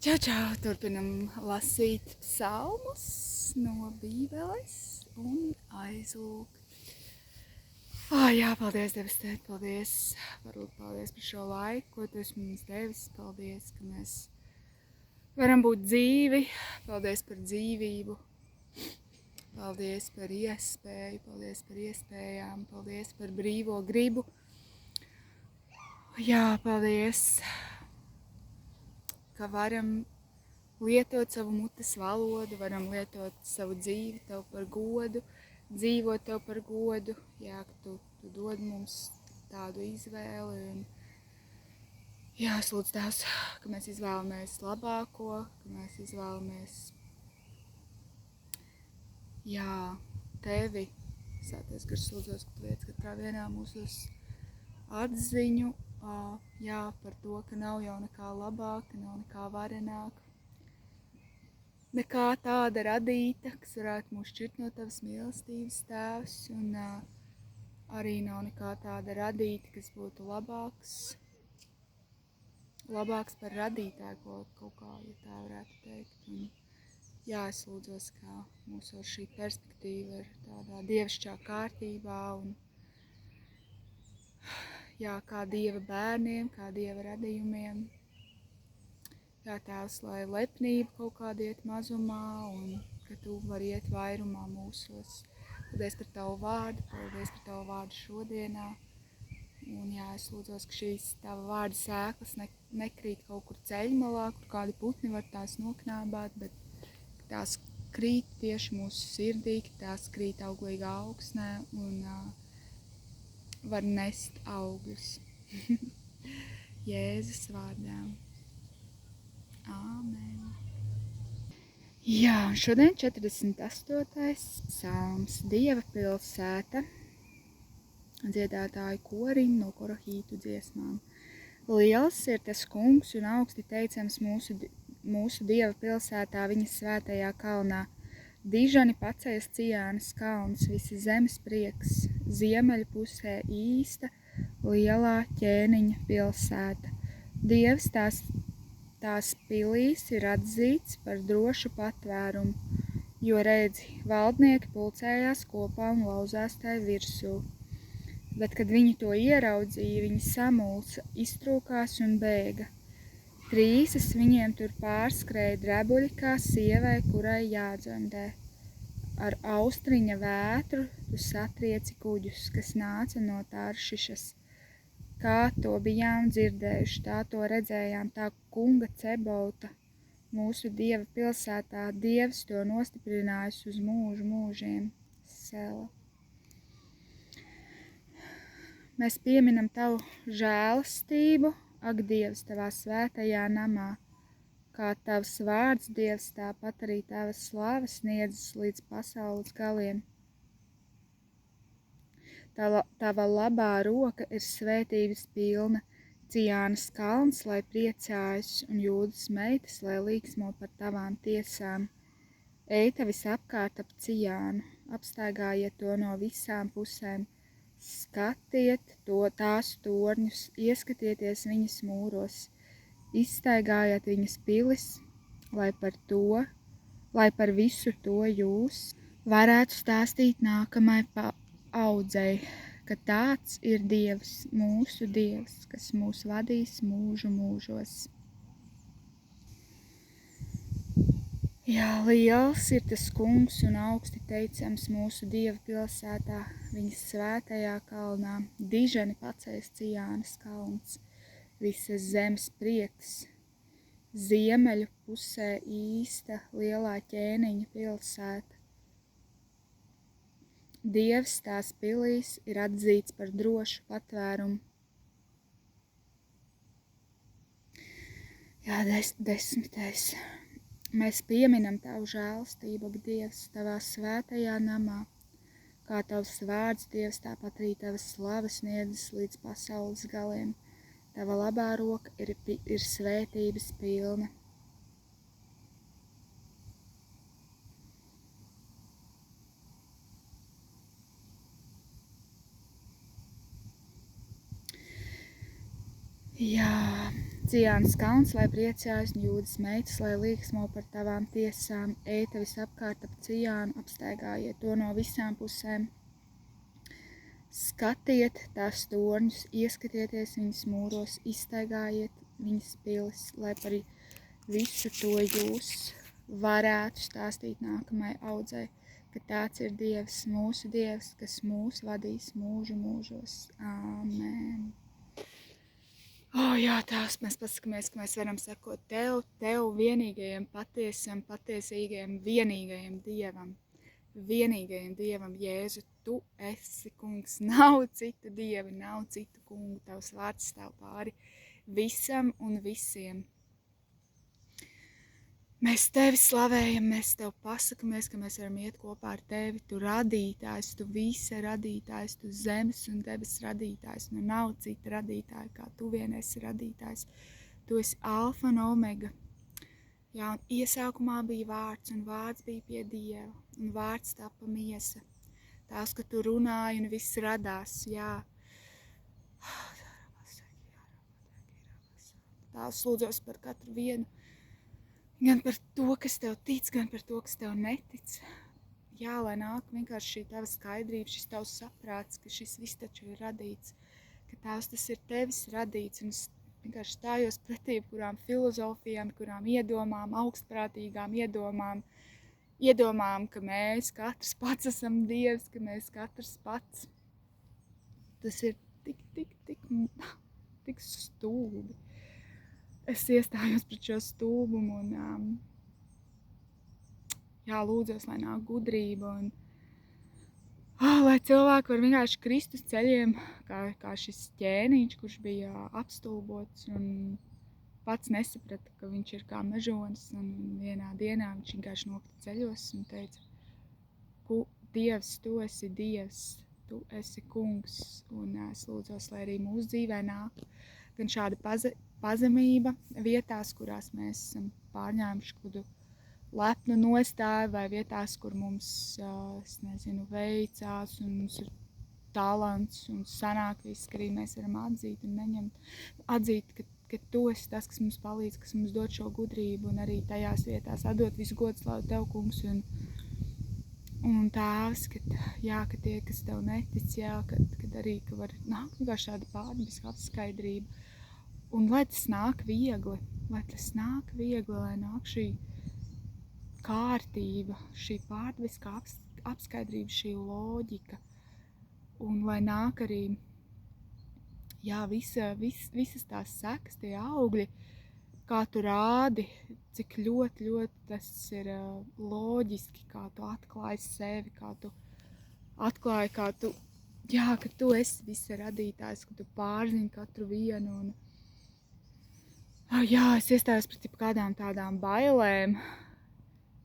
Čau, čau! Turpinam lasīt psalmus no Bībeles un aizlūgt. Jā, paldies, Dievs, Tēt, paldies par šo laiku, ko Tu esi mums devis. Paldies, ka mēs varam būt dzīvi. Paldies par dzīvību. Paldies par iespēju, paldies par iespējām, paldies par brīvo gribu. Jā, paldies, ka varam lietot savu mutes valodu, varam lietot savu dzīvi Tev par godu, dzīvot Tev par godu. Jā, ka Tu dod mums tādu izvēli. Un, jā, es lūdzu Tēvs, ka mēs izvēlamies labāko, ka mēs izvēlamies Tevi. Sāties gars lūdzos, ka Tu liec katrā vienā mūsos atziņu, par to, ka nav jau nekā labāka, nav nekā varenāka. Nekā tāda radīta, kas varētu mūs šķirt no Tavas mīlestības, Tēvs, un arī nav nekā tāda radīta, kas būtu labāks par radītāju, kaut kā, ja tā varētu teikt. Un, jā, es lūdzos, ka mūsos šī perspektīva ir tādā dievišķā kārtībā un kā Dieva bērniem, kā Dieva radījumiem. Jā, Tēvs, lai lepnība kaut kāda iet mazumā un ka Tu vari iet vairumā mūsos. Paldies par Tavu vārdu šodienā. Un jā, es lūdzos, ka šīs Tava vārda sēklas nekrīt kaut kur ceļmalā, kur kādi putni var tās noknābāt, bet tās krīt tieši mūsu sirdī, ka tās krīt auglīgā augsnē un var nest augļus. Jēzus vārdā. Āmen. Jā, šodien 48. psalms, Dieva pilsēta, dziedātāju korim no korahītu dziesmām. Liels ir tas kungs un augsti teicams mūsu Dieva pilsētā, viņa svētajā kalnā. Dižani paceļas Cijānas kalns, visi zemes prieks, ziemeļu pusē īsta, lielā ķēniņa pilsēta. Dievs tās pilīs ir atzīts par drošu patvērumu, jo redzi, valdnieki pulcējās kopā un lauzās tai virsū. Bet, kad viņi to ieraudzīja, viņi samulsa, iztrūkās un bēga. Trīsas viņiem tur pārskrēja drebuļi kā sievai, kurai jādzemdē. Ar austriņa vētru tu satrieci kuģus, kas nāca no Taršišas. Kā to bijām dzirdējuši, tā to redzējām, tā kunga Cebauta, mūsu Dieva pilsētā, Dievs to nostiprinājis uz mūžu mūžiem. Sela. Mēs pieminam Tavu žēlastību, ak, Dievs, Tavā svētajā namā. Kā Tavs vārds, Dievs, tāpat arī Tava slava sniedzas līdz pasaules galiem. Tava labā roka ir svētības pilna, Cijānas kalns, lai priecājas, un Jūdas meitas, lai līksmo par Tavām tiesām. Eita visapkārt ap Cijānu, apstaigājiet to no visām pusēm, skatiet tās torņus, ieskatieties viņas mūros, izstaigājiet viņas pilis, lai par visu to jūs varētu stāstīt nākamai audzei, ka tāds ir Dievs, mūsu Dievs, kas mūs vadīs mūžu mūžos. Jā, liels ir tas kungs un augsti teicams mūsu Dieva pilsētā, viņas svētajā kalnā, dižani paceļas Cijānas kalns, visas zemes prieks, ziemeļu pusē īsta, lielā ķēniņa pilsēta. Dievs tās pilīs ir atzīts par drošu patvērumu. Jā, 10. Mēs pieminam Tavu žēlastību, ak, Dievs, Tavā svētajā namā. Kā Tavs vārds, Dievs, tāpat arī Tava slava sniedzas līdz pasaules galiem. Tava labā roka ir svētības pilna. Jā, Ciānas kalns, lai priecājas, un Jūdas meitas, lai līksmo par tavām tiesām. Eita visapkārt ap Ciānu, apstaigājiet to no visām pusēm. Skatiet tās torņus, ieskatieties viņas mūros, izstaigājiet viņas pilis, lai par visu to jūs varētu stāstīt nākamai audzei, ka tāds ir Dievs, mūsu Dievs, kas mūs vadīs mūžu mūžos. Āmen. Jā, Tēvs, mēs pasakamies, ka mēs varam sekot Tev vienīgajam, patiesīgajam, vienīgajam Dievam, Jēzu, Tu esi kungs, nav citu dievi, nav citu kungu, Tavs vārds stāv pāri visam un visiem. Mēs Tevi slavējam, mēs Tev pasakamies, ka mēs varam iet kopā ar Tevi, Tu radītājs, Tu visa radītājs, Tu zemes un debes radītājs, nu nav cita radītāja, kā Tu vien esi radītājs. Tu esi alfa un omega. Jā, un iesākumā bija vārds, un vārds bija pie Dieva, un vārds tapa miesa. Tās, ka Tu runāji un viss radās, jā. Tās lūdzos par katru vienu, gan par to, kas Tev tic, gan par to, kas Tev netic. Jā, lai nāk vienkārši šī Tava skaidrība, šis Tavs saprāts, ka šis viss taču ir radīts, ka Tavs tas ir Tevis radīts, un es vienkārši stājos pretī kurām filozofijām, kurām iedomām, augstprātīgām iedomām, ka mēs katrs pats esam Dievs, ka mēs katrs pats. Tas ir tik stulbi. Es iestājos pret šo stulbumu un lūdzos, lai nāk gudrība un lai cilvēki var vienkārši krist uz ceļiem, kā šis ķēniņš, kurš bija apstulbots un pats nesaprata, ka viņš ir kā mežonis, un vienā dienā viņš vienkārši nokrita ceļos un teica, Dievs, Tu esi Dievs, Tu esi kungs, un es lūdzos, lai arī mūsu dzīvē nāk gan šāda pazemība vietās, kurās mēs esam pārņēmuši kādu lepnu nostāju, vai vietās, kur mums, es nezinu, veicās, un mums ir talants, un sanāk viss, ka arī mēs varam atzīt, ka Tu esi tas, kas mums palīdz, kas mums dod šo gudrību, un arī tajās vietās atdot visu godu slavu Tev, kungs, un Tēvs, ka tie, kas Tev netic, kad arī, ka var nākt vienkārši tāda pārdabiska apskaidrība, un lai tas nāk viegli, lai nāk šī kārtība, šī pārdabiska apskaidrība, šī loģika, un lai nāk arī visas tās sekas, tie augļi, kā Tu rādi, cik ļoti tas ir loģiski, kā Tu atklāji sevi, kā Tu atklāji, ka Tu esi visa radītājs, ka Tu pārzini katru vienu. Un, es iestājos pret kādām tādām bailēm,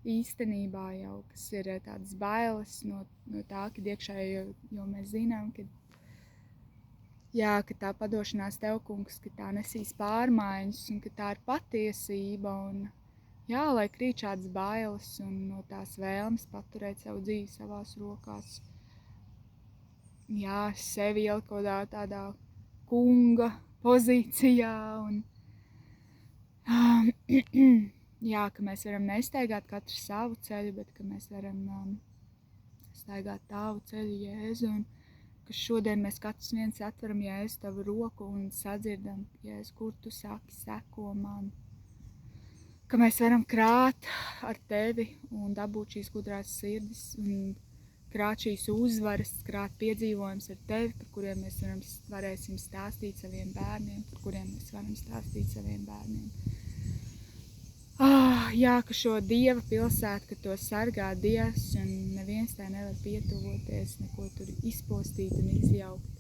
īstenībā jau, kas ir tādas bailes no tā, kad iekšēji, jo mēs zinām, ka tā padošanās Tev, kungs, ka tā nesīs pārmaiņas un ka tā ir patiesība un lai krīt šādas bailes un no tās vēlmes paturēt savu dzīvi savās rokās. Sevi ielikt kaut tādā kunga pozīcijā un ka mēs varam nestaigāt katru savu ceļu, bet ka mēs varam staigāt Tavu ceļu, Jēzu, un ka šodien mēs katrs viens atveram, Jēzu, Tavu roku un sadzirdam, Jēzu, kur Tu saki, seko man. Ka mēs varam krāt ar Tevi un dabūt šīs gudrās sirdis un krāt šīs uzvaras, krāt piedzīvojums ar Tevi, par kuriem mēs varēsim stāstīt saviem bērniem, ka šo Dieva pilsētu, ka to sargā Dievs un neviens tā nevar pietuvoties, neko tur izpostīt un izjaukt.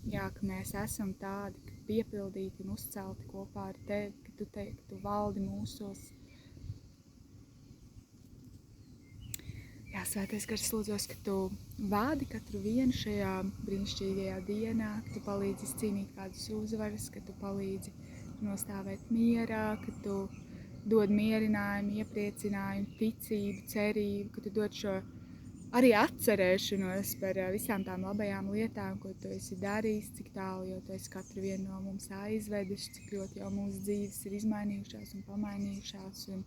Ka mēs esam tādi, ka piepildīti un uzcelti kopā ar Tevi, ka Tu valdi mūsos. Svētais Gars, lūdzos, ka Tu vādi katru vienu šajā brīnišķīgajā dienā, ka Tu palīdzi izcīnīt kādas uzvaras, ka Tu palīdzi nostāvēt mierā, ka Tu dod mierinājumu, iepriecinājumu, ticību, cerību, ka Tu dod šo arī atcerēšanos par visām tām labajām lietām, ko tu esi darījis, cik tālu jau tu esi katru vienu no mums aizvedis, cik ļoti jau mūsu dzīves ir izmainījušās un pamainījušās, un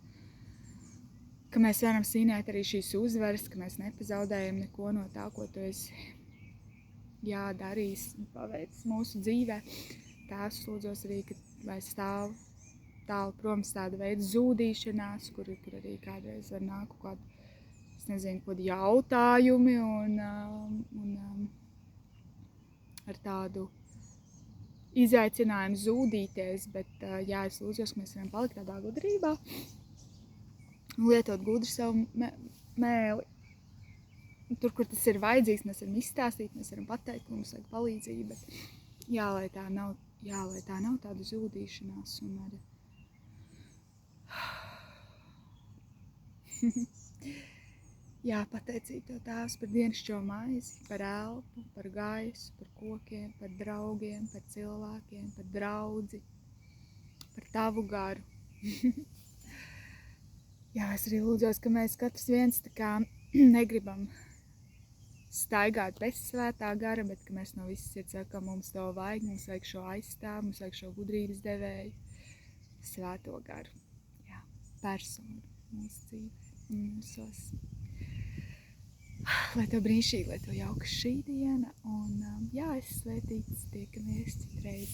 ka mēs varam svinēt arī šīs uzvaras, ka mēs nepazaudējam neko no tā, ko tu esi darījis un paveicis mūsu dzīvē. Tēvs, lūdzos arī, ka lai stāv tālu prom tāda veida zūdīšanās, kur arī kādreiz var nākt kādu, es nezinu, kādi jautājumi un ar tādu izaicinājumu zūdīties, bet es lūdzos, ka mēs varam palikt tādā gudrībā, lietot gudri savu mēli. Tur, kur tas ir vajadzīgs, mēs varam izstāstīt, mēs varam pateikt, ka mums vajag palīdzību, bet lai tā nav tāda zūdīšanās un arī pateicīt Tev, Tēvs, par dienascho maizi, par elpu, par gaisu, par kokiem, par draugiem, par cilvēkiem, par draudzi, par Tavu garu. Es arī lūdzos, ka mēs katrs viens tā kā negribam staigāt bez svētā gara, bet ka mēs no visas sirds sakam, mums to vajag, mums vajag šo aizstāvu, mums vajag šo gudrības devēju, svēto garu, personu mūsu dzīvē un mūsos. Lai Tev brīnišķīgi, lai Tev jauka šī diena, un es svētīts, tiekamies citreiz.